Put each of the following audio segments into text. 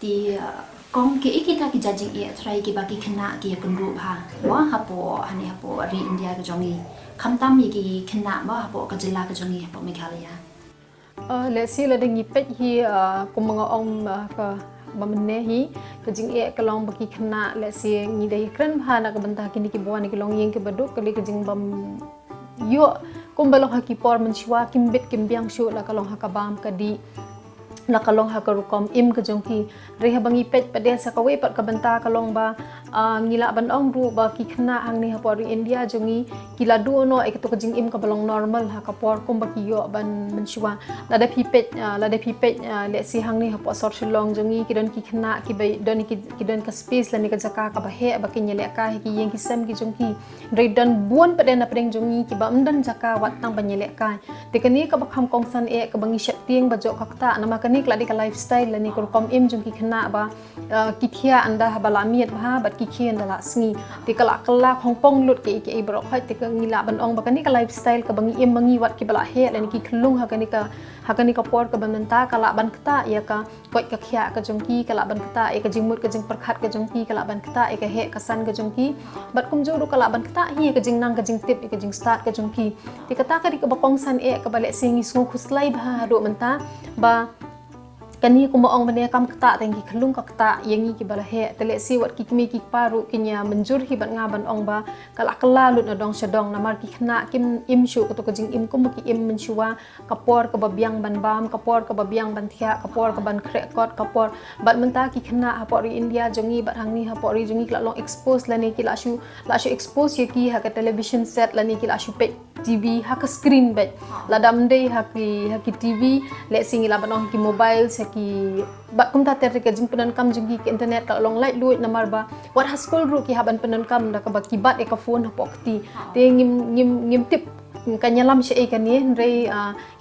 Di kong ki kita ki judging try ki bagi kena ki group ha wa hapo hani hapo ri India ke jongi kamtam ki kena ba hapo ka jila ke jongi hapo Meghalaya let's see la dengi pet hi kumanga ong ka bamne hi kajing kalong bagi kena let's see ngi dai kran bha na ka banta kini ki buan ki long yeng ke baduk kali kajing bam yo kumbalong haki por menchwa kimbet kimbyang shu la kalong hakabam kadi la kalong hakarukom im ka jongki reha bangi pet pade sa kawe pat ka banta kalong ba ngila ban ong ru ba ki khna hang ni hapori India jongi kila du no ek to ka jing im ka balong normal ha ka por kum ba ki yo ban menchwa la da pipet le si hang ni hapo sor shilong jongi ki don ki khna ki bai don ki don ka space la ni ka jaka ka ba he ba ki nyele ka ki yeng ki sem ki jongki re don buon pade na preng jongi ki ba mdan jaka wat tang ba nyele ka te kani ka ba kham kong san ka bangi shet tieng ba jo kakta na ma kani kladi ka lifestyle la ni ko kom im jong ki khna ba ki khia anda ba la miet ba bat ki khien da la sngi te kala kala khong pong lut ke bro khoi te ka ngila ban ong ba kani ka lifestyle ka bangi im mangi wat ki bala he la ni ki khlung ha kani ka por ka bananta kala ban kta ya ka koi ka khia ka jong ki kala ban kta ka jingmut ka jing perkhat ka jong ki kala ban kta ka he ka san ka jong ki bat kum jo ru kala ban kta hi ka jing nang ka jing tip ka jing start ka jong ki te kata ka ri ka ba kong san ka bale singi sngu khuslai ba do manta ba kani ko maong bane kam kata tengki khlung ka kata yengi ki bala he tele si wat ki kimi ki paru kinya menjur hi ban nga ban ong ba kala kala lut na dong shadong na mar ki khna kim im shu ko to ka jing im kum ki im menchuwa kapor ka babyang ban bam kapor ka babyang ban thia kapor ka ban khre kot kapor bat menta ki khna hapori India jongi bat hangni hapori jongi kala long expose la ni ki la shu expose ye ki ha ka television set la ni ki la shu pe TV ha ka screen bet la dam dei ha ki TV le singi la ban ong ki mobile ki bat kum ta ter ke jing penan kam jing ki internet ka long light luit namar ba wat ha school ru ki haban penan kam da ka ba ki bat e ka phone ha pokti te ngim tip kanyalam she e kan ye re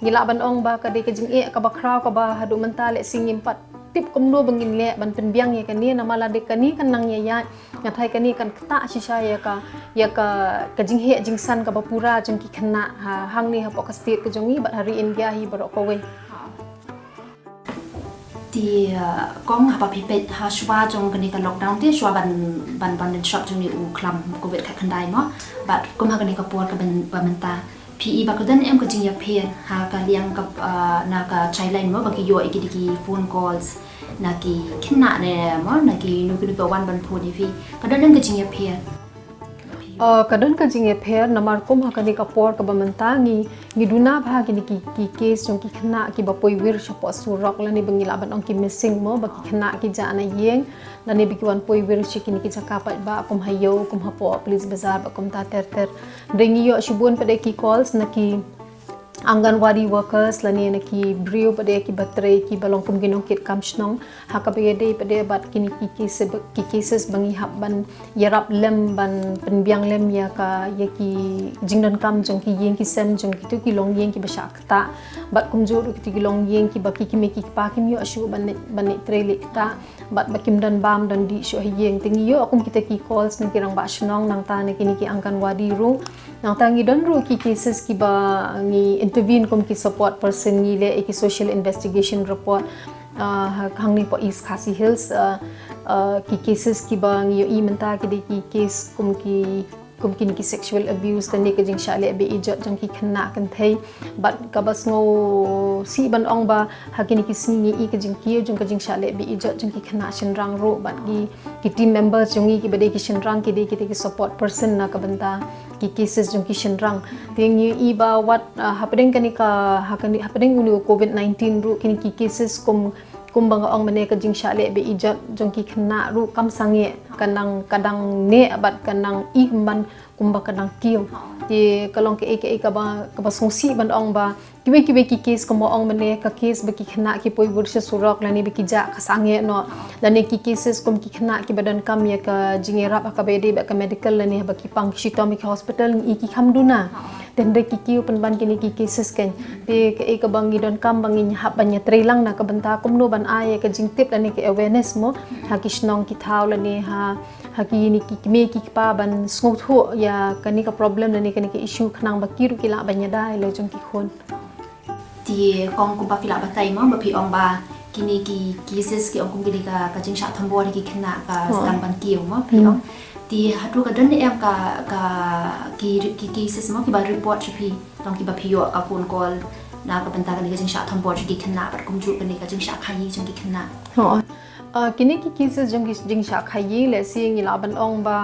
ngila ban ong ba ka de ke jing ka ba khrau ka ba hadu mental le singim pat tip kum no bangin le ban pen biang ye kan ye namala de kan ni kan nang ye ya ngathai kan ni kan kta shisha ya ka jing he jing san ka ba pura jing ki khna hang ni ha pok state ka jongi bat hari India hi baro ko we di kong hapa pipet ha shwa jong kani ka lockdown ti shwa ban shop jong ni u klam covid ka khandai mo but kum ha kani ka por ka ban menta PE ba ka dan em ka jing ya phe ha ka liang ka na ka chai line mo ba ki yo ki phone calls na ki khinna ne mo na ki nu ki ba wan ban phone ni fi ka dan ka jing ya phe kadon ka jinge pher namar kum hakani ka por ka bamantangi ngiduna bha ki case jong ki khna ki ba poi wir shapo surok lani bangila ban ong ki missing mo ba ki khna ki jana yeng lani bi ki wan poi wir shi ki jaka pa ba kum hayo kum hapo police bazar ba kum ta ter ringi yo shubun pade ki calls na ki Anganwadi workers lani na ki brio pade ki batre ki balong kum ginong kit kam shnong hakabe de pade bat kini ki cases bangi hab ban yarap lem ban penbiang lem ya ka ya ki jingdan kam jong ki yeng ki sem jong ki to ki long yeng ki basak ta bat kum jor ki long yeng ki baki ki me ki pa kim yo ashu ban trele ta bat bakim dan bam dan di shu yeng tingi yo akum kita ki calls ni kirang ba shnong nang ta ne kini ki Anganwadi ru nang ta ngi don ru ki cases ki ba ngi intervene kum ki support person ni le ki social investigation report hangni po East Khasi Hills ki cases ki bang yo I menta ki de ki case kum ki sexual abuse dan ni ka jing shale be ijot jong ki khna kan thai bat ka bas ngo si ban ong ba hakini ki singi I ka jing ki jong ka jing shale be ijot jong ki khna shin rang ro bat ki team members jong ki bade ki shin rang ki de ki support person na ka banta ki cases jong ki shin rang ting I ba what happening kani ka happening unu COVID-19 ru kini ki cases kum bang ong mane ka jing shale be ijat jong ki khna ru kam sange kadang ne bat kanang I man kumba kadang kiu ti kalong ke ka ba songsi ban ong ba kibe ki case ko mo ong mane ka case ba ki khna ki poi bursha surok lani be ki ja khasange no lani ki cases kum ki khna ki badan kam ya ka jinge rap ka be de ba ka medical lani ba ki pang shitomi hospital I ki khamduna den de ki kiu pen ban kini ki cases ken te ka bangi don kam bangi hap banya trilang na ka banta kum no ban ai ka jing tip lani ki awareness mo ha ki snong ki thaw lani ha ki ni ki me ki pa ban sngo thu ya kani ka problem lani kani ki issue khnang ba kiru ki la banya dai le jong ki khon di kong ku ba fila batai mo ba pi ong ba kini ki cases ki ong kini ka jing sha thambor ki khna ka sedang ban kiu mo pi ong ti hatu ka don em ka ki cases mo ki ba report pi tong ki ba phio ka phone call na ka banta ka ni ka jing sha thambor ki khna bat kum ju ka ni ka jing sha khai jing ki khna kini ki cases jing sha khai le si ngi la ban ong ba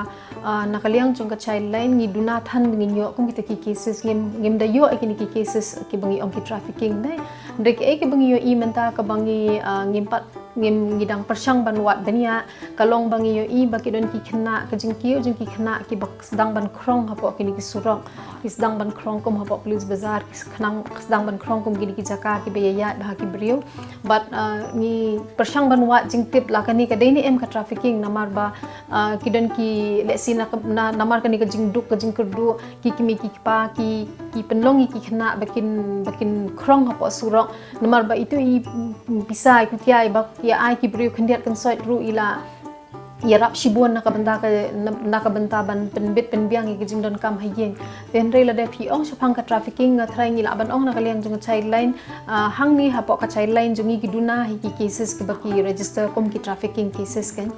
nakaliang jong ka child line ngi duna than ngi nyo kum kita ki cases ngim da yo kini ki cases ki bangi ong ki trafficking dai ndek e ki bangi yo I menta ka bangi ngimpat ngim ngidang persang banwat bania kalong bangi yo I baki don ki khna ka jing ki khna ki bak sedang ban krong hapo kini ki surok ki sedang ban krong kum hapo police bazar ki khnang sedang ban krong kum gini ki jaka ki beya bah ki brio but ni persang banwat jing tip la kani ka deni em ka trafficking namar ba ki don ki lesi na namar kani ka jing duk ka jing kerdu ki kimi ki pa ki penlongi ki khna bakin krong hapo surok namar ba itu I bisa ikut ya bak ya ai ki brio khendiat kan soi ru ila ya rap shibon na ka banta ban penbit penbiang ki jing don kam hayeng then re la de phi ong shapang ka trafficking nga thrai ni la ban ong na kaliang jung child line hang ni hapo ka child line jungi ki duna hi ki cases ki baki register kom ki trafficking cases kan